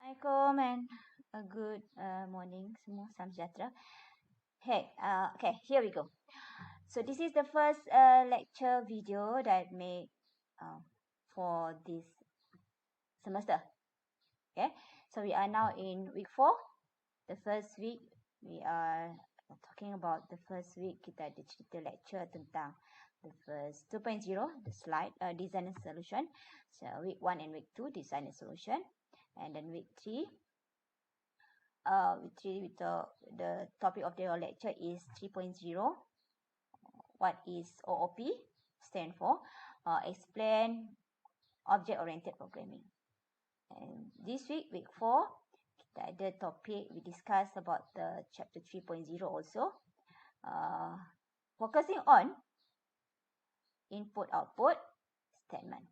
Assalamualaikum and a good morning semua, salam sejahtera. Okay, here we go. So this is the first lecture video that I made for this semester. Okay, so we are now in week 4. The first week we are talking about the first week kita ada cerita lecture tentang the first 2.0, the slide design and solution. So week 1 and week 2 design and solution. And then week 3, the topic of the lecture is 3.0. What is OOP stand for? Explain object-oriented programming. And this week, week 4, kita ada topic we discuss about the chapter 3.0 also. Focusing on input-output statement.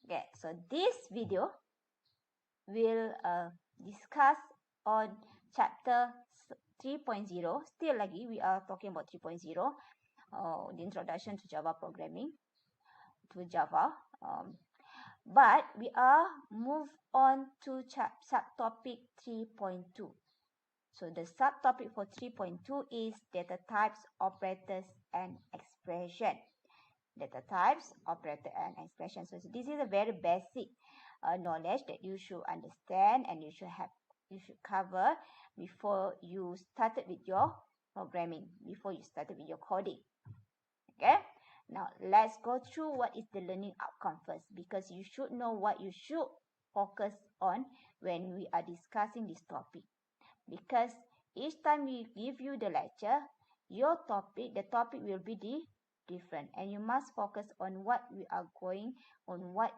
Okay, so this video will discuss on chapter 3.0. Still lagi, we are talking about 3.0. The introduction to Java programming, to Java. But we are move on to subtopic 3.2. So the subtopic for 3.2 is data types, operators, and expression. Data types, operator, and expression. So this is a very basic knowledge that you should understand and you should cover before you started with your programming, before you started with your coding. Okay, now let's go through what is the learning outcome first, because you should know what you should focus on when we are discussing this topic. Because each time we give you the lecture, your topic, the topic will be different, and you must focus on what we are going on, what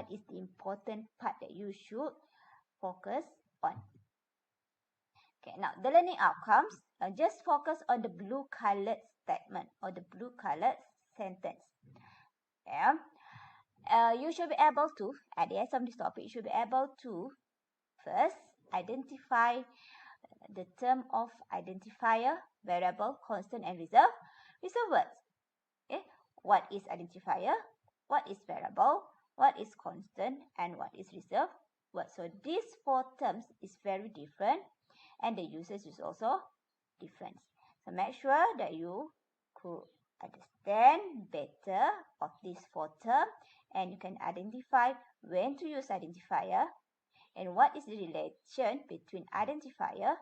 is the important part that you should focus on. Okay, now the learning outcomes, just focus on the blue colored statement or the blue colored sentence. Yeah. You should be able to, at the end of this topic, you should be able to first identify the term of identifier, variable, constant, and reserve words. Okay, what is identifier? What is variable? What is constant? And what is reserve word? So these 4 terms is very different, and the usage is also different. So make sure that you could understand better of these 4 terms, and you can identify when to use identifier and what is the relation between identifier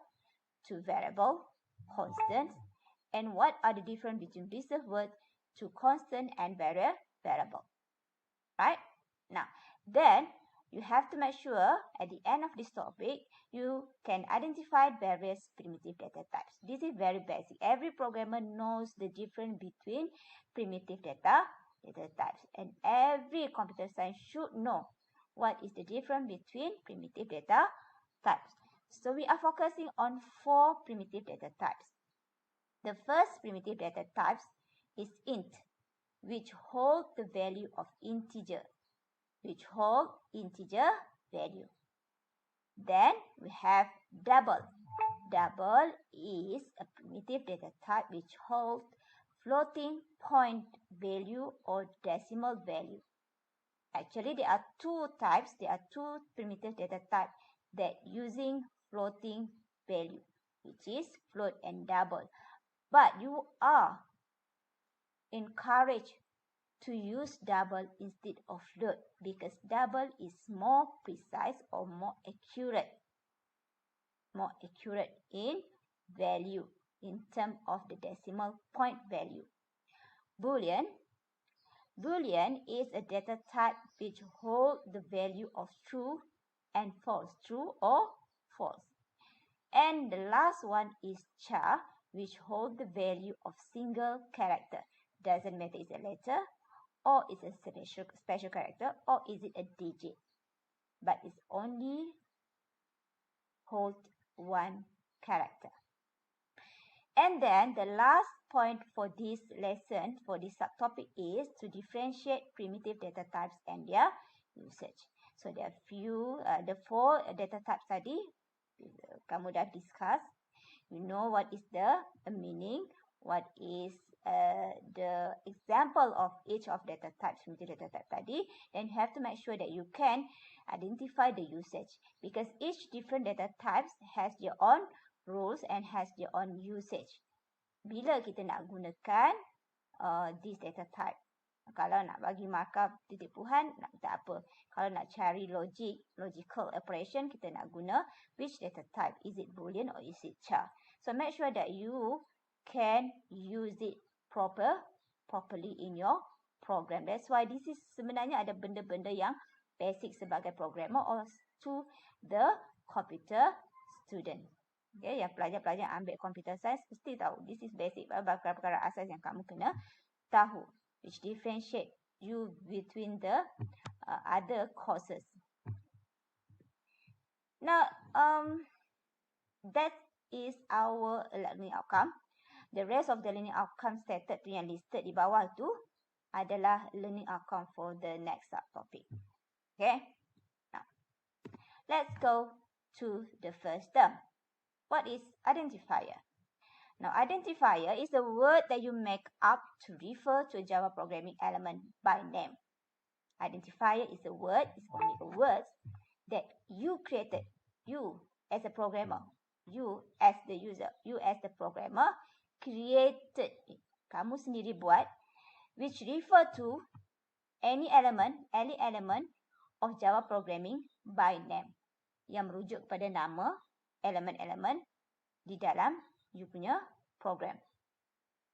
to variable, constant, and what are the difference between reserve word to constant and variable. Right? Now, then you have to make sure at the end of this topic, you can identify various primitive data types. This is very basic. Every programmer knows the difference between primitive data types, and every computer science should know what is the difference between primitive data types. So we are focusing on 4 primitive data types. The first primitive data types is int, which hold the value of integer, value. Then we have double. Double is a primitive data type which holds floating point value or decimal value. Actually, there are 2 types. There are 2 primitive data types that using floating value, which is float and double. But you are encouraged to use double instead of float, because double is more precise or more accurate in value in terms of the decimal point value. Boolean is a data type which holds the value of true and false, true or false. And the last one is char, which holds the value of single character. Doesn't matter is a letter, or is a special character, or is it a digit, but it's only hold 1 character. And then the last point for this lesson, for this subtopic, is to differentiate primitive data types and their usage. So there are the 4 data types tadi kamu dah discuss. You know what is the meaning, what is the example of each of data types from the data type tadi, then you have to make sure that you can identify the usage, because each different data types has their own rules and has their own usage. Bila kita nak gunakan this data type, kalau nak bagi markah titik puhan, nak kita apa? Kalau nak cari logical operation, kita nak guna which data type? Is it boolean or is it char? So make sure that you can use it properly in your program. That's why this is sebenarnya ada benda-benda yang basic sebagai programmer or to the computer student. Okay, yang pelajar-pelajar ambil computer science mesti tahu. This is basic, perkara-perkara asas yang kamu kena tahu, which differentiate you between the other courses. Now, that is our learning outcome. The rest of the learning outcome stated tu yang listed di bawah tu adalah learning outcome for the next subtopic. Okay. Now, let's go to the first term. What is identifier? Now, identifier is the word that you make up to refer to a Java programming element by name. Identifier is a word, it's only a word that you created. You as a programmer, you as the user, you as the programmer created it. Kamu sendiri buat, which refer to any element of Java programming by name, yang merujuk kepada nama elemen-elemen di dalam you punya program.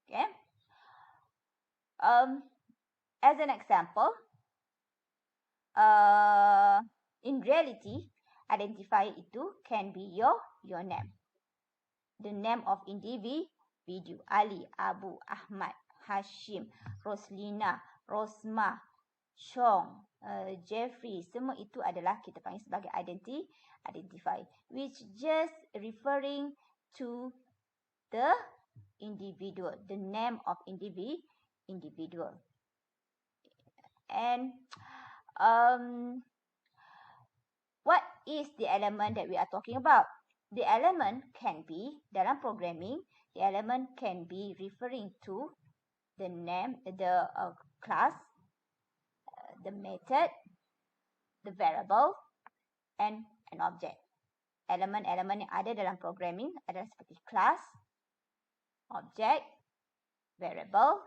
Okay. As an example, in reality, identifier itu can be your name. The name of individual, Ali, Abu, Ahmad, Hashim, Roslina, Rosma, Chong, Jeffrey, semua itu adalah kita panggil sebagai identifier, which just referring to the individual, the name of individual. And what is the element that we are talking about? The element can be, dalam programming, the element can be referring to the name, the class, the method, the variable, and an object. Elemen-elemen yang ada dalam programming adalah seperti class, object, variable,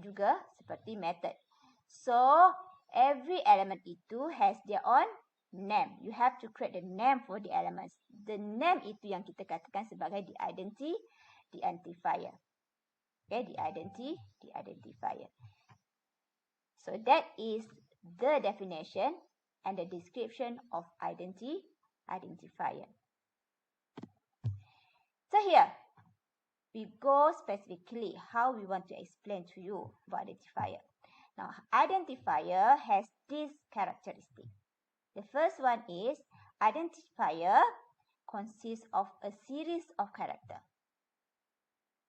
juga seperti method. So, every element itu has their own name. You have to create the name for the elements. The name itu yang kita katakan sebagai the identifier. Okay, the identifier. So that is the definition and the description of identifier. So here, we go specifically how we want to explain to you about identifier. Now, identifier has this characteristic. The first one is identifier consists of a series of character.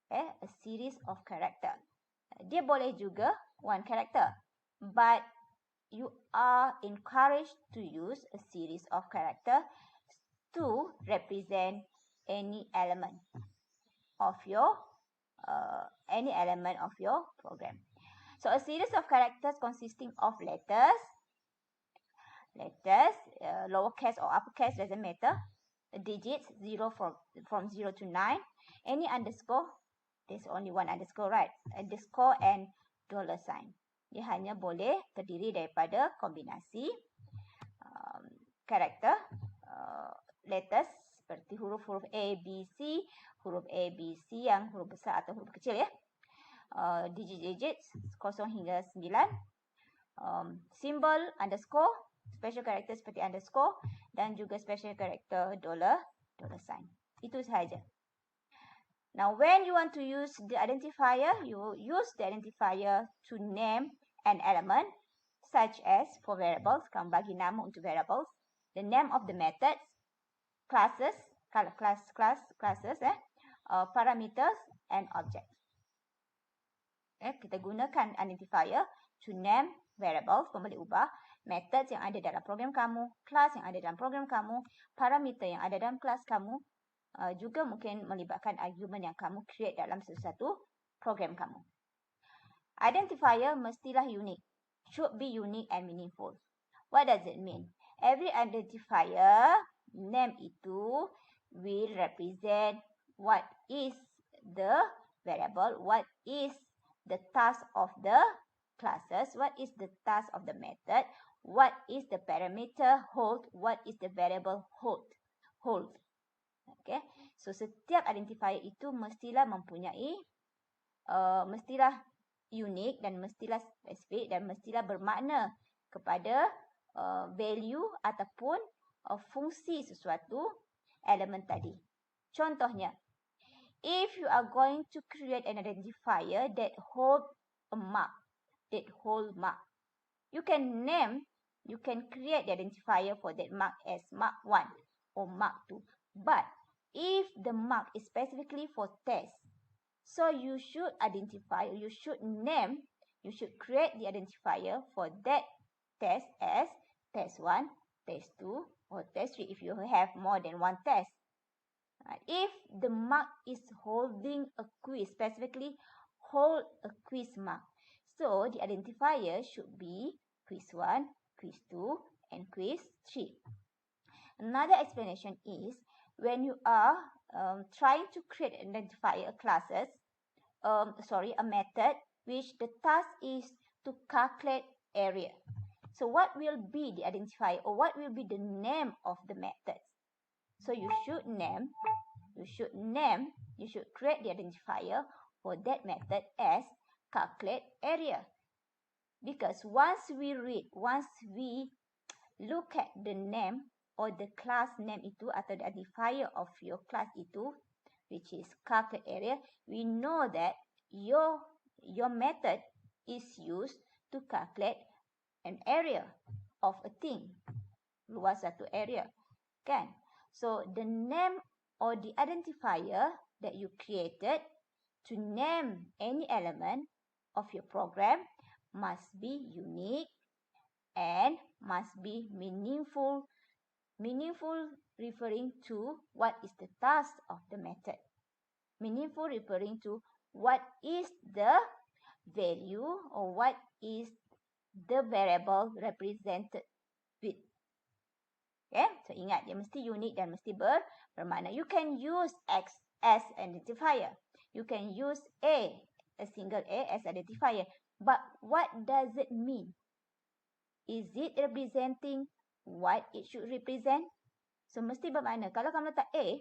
Okay, a series of character. Dia boleh juga one character, but you are encouraged to use a series of character to represent any element of your program. So a series of characters consisting of letters, lowercase or uppercase doesn't matter, digits from 0 to 9, any underscore, there's only one underscore, right? Underscore and $sign. Dia hanya boleh terdiri daripada kombinasi karakter, letters seperti huruf-huruf A, B, C, huruf A, B, C yang huruf besar atau huruf kecil ya. Digit 0 hingga 9. Symbol, underscore, special character seperti underscore dan juga special character $sign. Itu sahaja. Now, when you want to use the identifier, you use the identifier to name an element, such as for variables, kamu bagi nama untuk variables, the name of the methods, classes, parameters, and objects. Kita gunakan identifier to name variables, kamu boleh ubah, methods yang ada dalam program kamu, class yang ada dalam program kamu, parameter yang ada dalam kelas kamu, juga mungkin melibatkan argument yang kamu create dalam sesuatu program kamu. Identifier mestilah unik. Should be unique and meaningful. What does it mean? Every identifier name itu will represent what is the variable, what is the task of the classes, what is the task of the method, what is the parameter hold, what is the variable hold. Okay, so setiap identifier itu mestilah mempunyai, mestilah unik dan mestilah spesifik dan mestilah bermakna kepada value ataupun fungsi sesuatu elemen tadi. Contohnya, if you are going to create an identifier that hold a mark, you can create the identifier for that mark as mark 1 or mark 2. But if the mark is specifically for test, so you should create the identifier for that test as test 1, test 2, or test 3 if you have more than one test. If the mark is holding a quiz, specifically hold a quiz mark, so the identifier should be quiz 1, quiz 2, and quiz 3. Another explanation is when you are trying to create an identifier classes, a method which the task is to calculate area. So what will be the identifier or what will be the name of the method? So you should create the identifier for that method as calculate area. Because once we look at the name or the class name itu atau the identifier of your class itu, which is calculate area, we know that your method is used to calculate an area of a thing, luas satu area, kan? So the name or the identifier that you created to name any element of your program must be unique and must be meaningful referring to what is the task of the method. Meaningful referring to what is the value or what is the variable represented with. Okay, so ingat dia mesti unik dan mesti bermakna. You can use X as identifier. You can use a single A as identifier. But what does it mean? Is it representing what it should represent? So mesti bermakna. Kalau kamu letak A,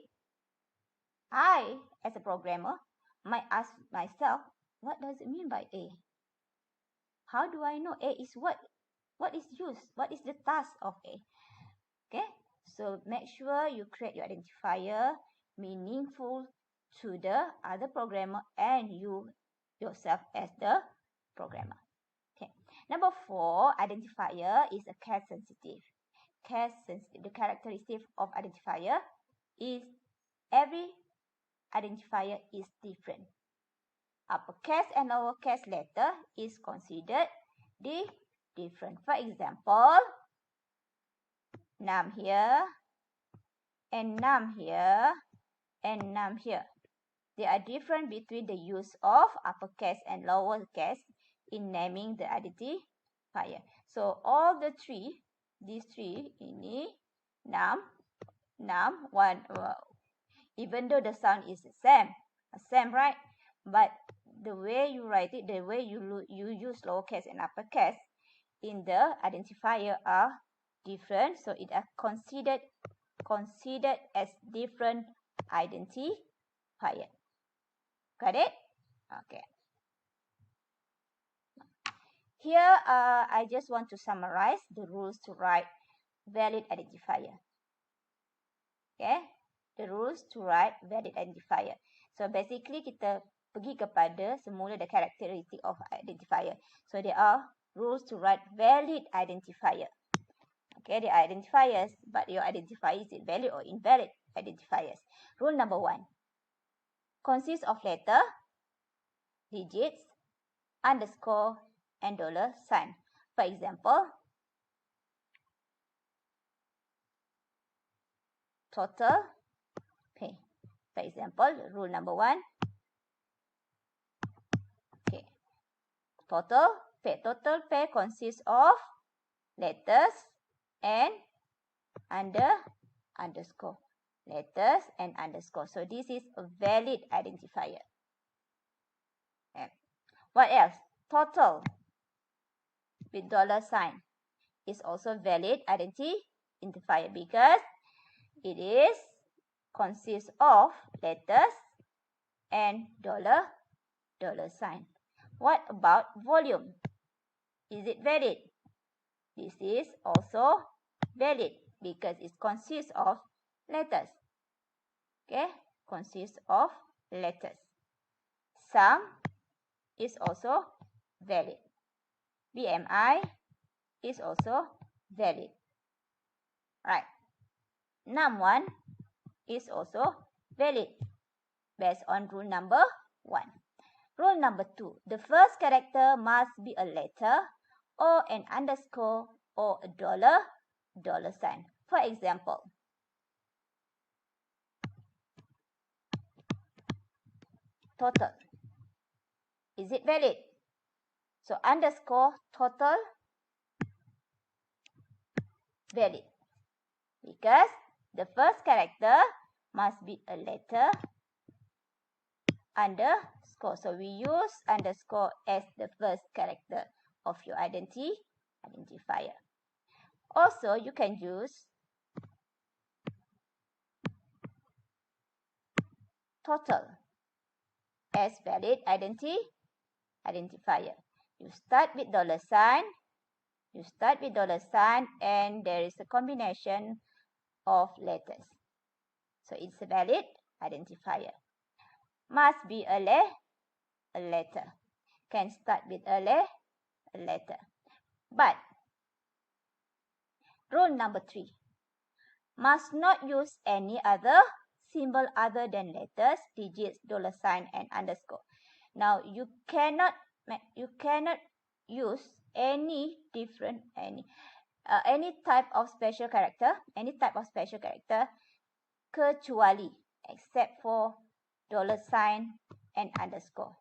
I as a programmer might ask myself, what does it mean by A? How do I know A is what? What is used? What is the task of A? Okay, so make sure you create your identifier meaningful to the other programmer and you yourself as the programmer. Okay, number 4, identifier is a case sensitive. The characteristic of identifier is every identifier is different. Uppercase and lowercase letter is considered different. For example, num here and num here and num here. They are different between the use of uppercase and lowercase in naming the identifier. So all the three, these three, ini num, one, even though the sound is the same, right? But the way you write it, the way you use lowercase and uppercase in the identifier are different, so it are considered as different identifier. Got it? Okay. Here, I just want to summarize the rules to write valid identifier. Okay, the rules to write valid identifier. So basically, kita pergi kepada semula the characteristic of identifier. So there are rules to write valid identifier. Okay, they are identifiers, but your identifier is it valid or invalid identifiers. Rule number 1. Consists of letter, digits, underscore, and $sign. For example, total pay. For example, rule number 1. total pair. Total pair consists of letters and underscore. Letters and underscore. So this is a valid identifier. Okay. What else? Total with dollar sign is also valid identifier because it is consists of letters and dollar sign. What about volume? Is it valid? This is also valid because it consists of letters. Okay, consists of letters. Sum is also valid. BMI is also valid. Right. Num1 is also valid based on rule number 1. Rule number 2. The first character must be a letter or an underscore or a dollar sign. For example, total. Is it valid? So underscore total valid because the first character must be a letter underscore. So we use underscore as the first character of your identifier. Also, you can use total as valid identifier. You start with dollar sign. And there is a combination of letters. So it's a valid identifier. Must be a letter. Can start with a letter. But rule number 3. Must not use any other symbol other than letters, digits, dollar sign, and underscore. Now you cannot use any type of special character, kecuali except for dollar sign and underscore.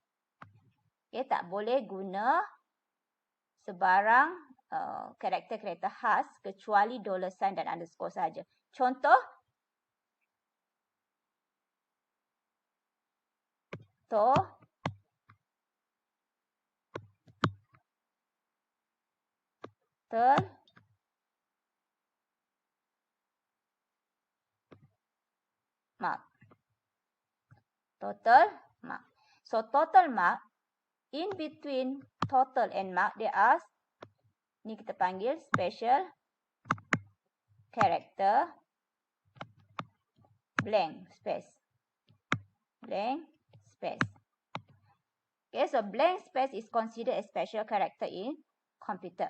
Okay, tak boleh guna sebarang karakter-karakter khas kecuali dollar sign dan underscore saja. Contoh, total mark. So total mark, in between total and mark, there are, ni kita panggil special character blank space. Okay, so blank space is considered a special character in computer.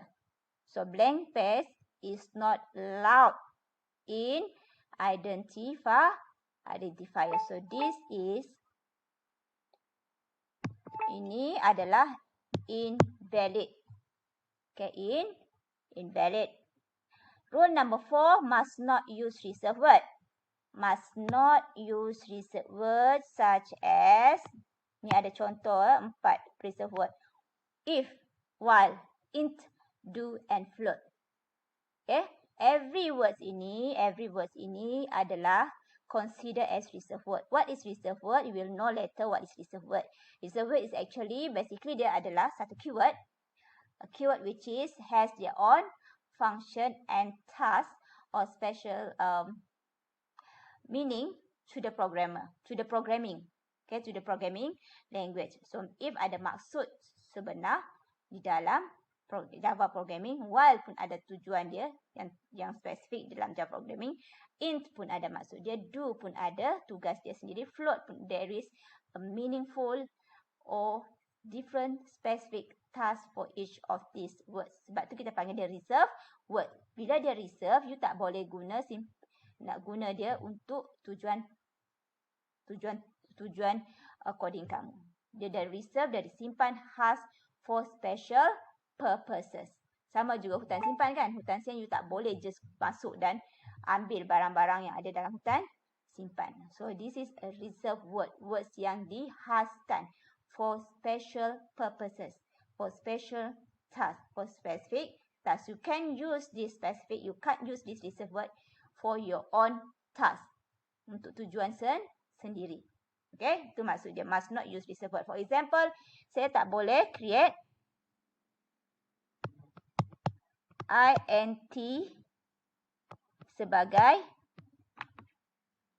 So blank space is not allowed in identifier. So ini adalah invalid. Okay, invalid. Rule number 4, must not use reserved word. Must not use reserved words such as, ni ada contoh 4 reserved word. If, while, int, do and float. Okay, every words ini adalah considered as reserved word. What is reserved word? You will know later what is reserved word. Reserved word is actually, basically dia adalah satu keyword. A keyword which has their own function and task or special meaning to the programming language. So if ada maksud sebenar di dalam Java programming, while pun ada tujuan dia yang spesifik dalam Java programming, int pun ada maksud dia, do pun ada tugas dia sendiri, float pun there is a meaningful or different specific task for each of these words. Sebab tu kita panggil dia reserved word. Bila dia reserve, you tak boleh nak guna dia untuk tujuan coding kamu. Dia dah reserve, dah disimpan khas for special purposes. Sama juga hutan simpan kan. Hutan simpan you tak boleh just masuk dan ambil barang-barang yang ada dalam hutan simpan. So this is a reserved word. Words yang dihaskan for special purposes. for special task, for specific task. You can use this specific, you can't use this reserved word for your own task. Untuk tujuan sendiri. Okay, itu maksud dia. Must not use reserved word. For example, saya tak boleh create int sebagai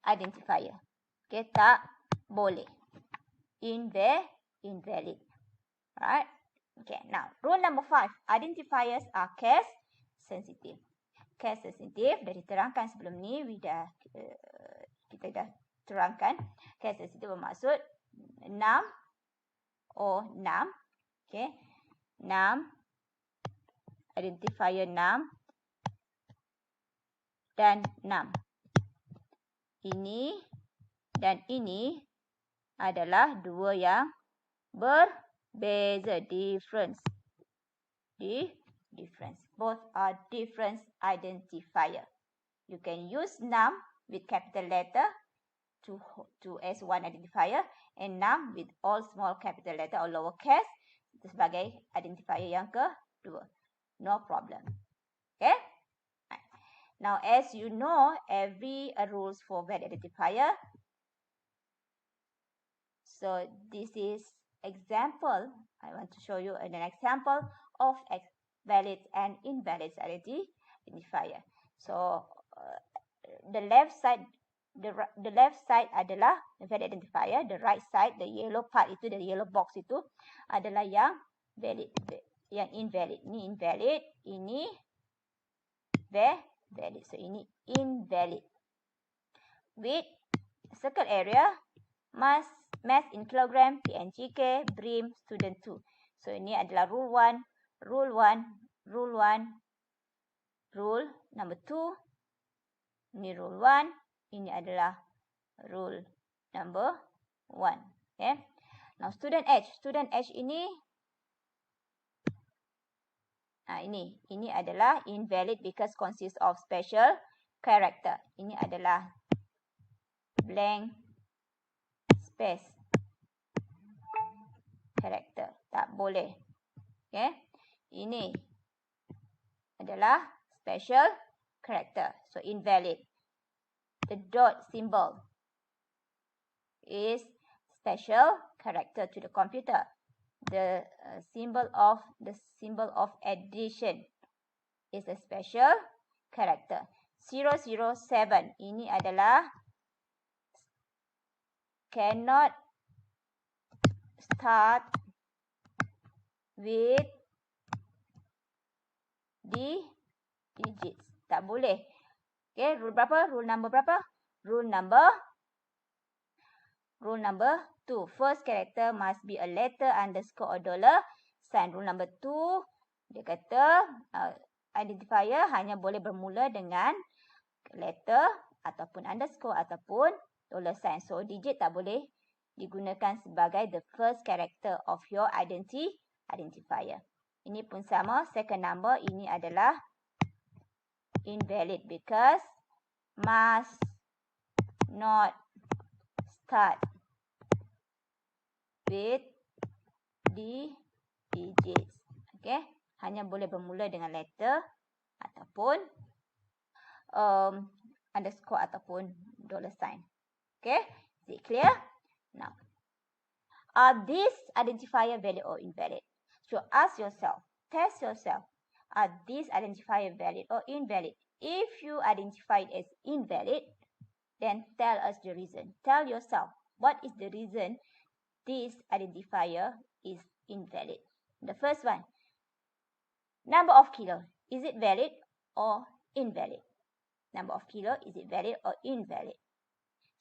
identifier. Okay, tak boleh. Invalid. Alright. Okay, now rule number 5. Identifiers are case sensitive. Case sensitive dah diterangkan sebelum ni. Kita dah terangkan. Case sensitive bermaksud num or num. Okay, num, identifier num dan num. Ini dan ini adalah dua yang berbeza. Difference. Both are different identifier. You can use num with capital letter to as one identifier and num with all small capital letter or lowercase sebagai identifier yang kedua. No problem. Okay? Now, as you know, every rules for valid identifier. So, this is example. I want to show you an example of valid and invalid identifier. So, the left side adalah valid identifier. The right side, the yellow part itu, the yellow box itu adalah yang valid, yang invalid. Ini invalid, ini valid. So, ini invalid. With circle area, mass in kilogram, PNGK, BRIM, student 2. So, ini adalah rule 1, rule number 2. Ini rule 1. Ini adalah rule number 1. Okay. Now, student H. Student H ini, ini adalah invalid because consists of special character. Ini adalah blank space character. Tak boleh. Okay. Ini adalah special character. So, invalid. The dot symbol is special character to the computer. The symbol of addition is a special character. 007 ini adalah cannot start with digits. Tak boleh. Okay, rule berapa? Rule number berapa? Rule number 2. First character must be a letter, underscore or dollar sign. Rule number 2, dia kata identifier hanya boleh bermula dengan letter ataupun underscore ataupun dollar sign. So, digit tak boleh digunakan sebagai the first character of your identifier. Ini pun sama. Second number, ini adalah invalid because must not start with digits. Okay. Hanya boleh bermula dengan letter ataupun underscore ataupun dollar sign. Okay. Is it clear? Now, are these identifier valid or invalid? So, ask yourself, test yourself, are these identifier valid or invalid? If you identify it as invalid, then tell us the reason. Tell yourself, what is the reason this identifier is invalid? The first one, number of kilo. Is it valid or invalid? Number of kilo, is it valid or invalid?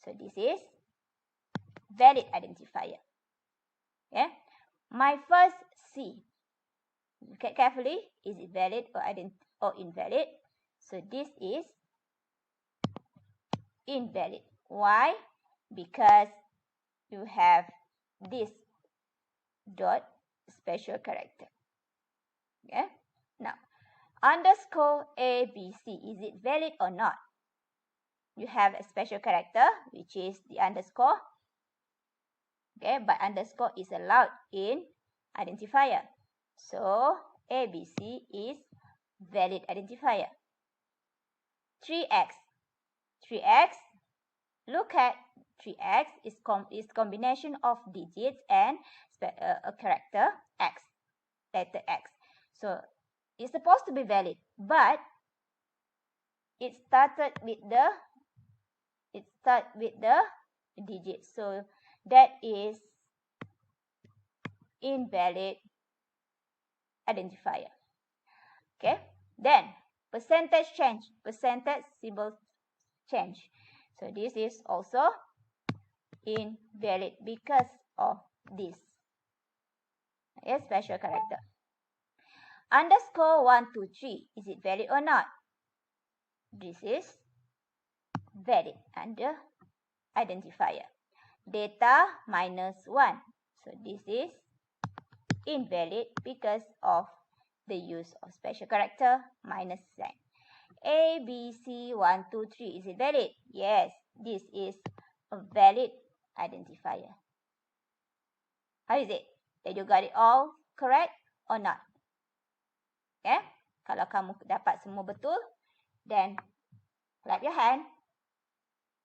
So, this is valid identifier. Okay. My first C. Look at carefully. Is it valid or invalid? So, this is invalid. Why? Because you have this dot special character. Okay. Now, underscore ABC. Is it valid or not? You have a special character, which is the underscore. Okay, but underscore is allowed in identifier. So, ABC is valid identifier. 3x. 3x, look at 3x is combination of digits and a character x, letter x. So, it's supposed to be valid, but it started with the digits. So, that is invalid identifier. Okay, then percentage change, percentage symbol change. So this is also invalid because of this. Okay, special character. Underscore 1, 2, 3. Is it valid or not? This is valid under identifier. Data minus 1. So this is invalid because of the use of special character minus sign. A, B, C, 1, 2, 3. Is it valid? Yes, this is a valid identifier. How is it? Did you got it all correct or not? Okay? Kalau kamu dapat semua betul, then clap your hand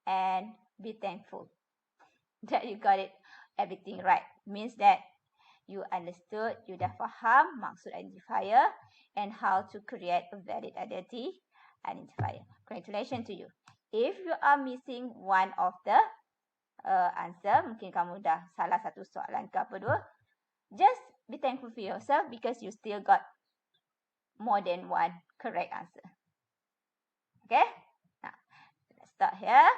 and be thankful that you got it everything right. Means that you understood, you dah faham maksud identifier and how to create a valid identifier. Congratulations to you. If you are missing one of the answer, mungkin kamu dah salah satu soalan ke apa dua, just be thankful for yourself because you still got more than one correct answer. Okay? Now, let's start here.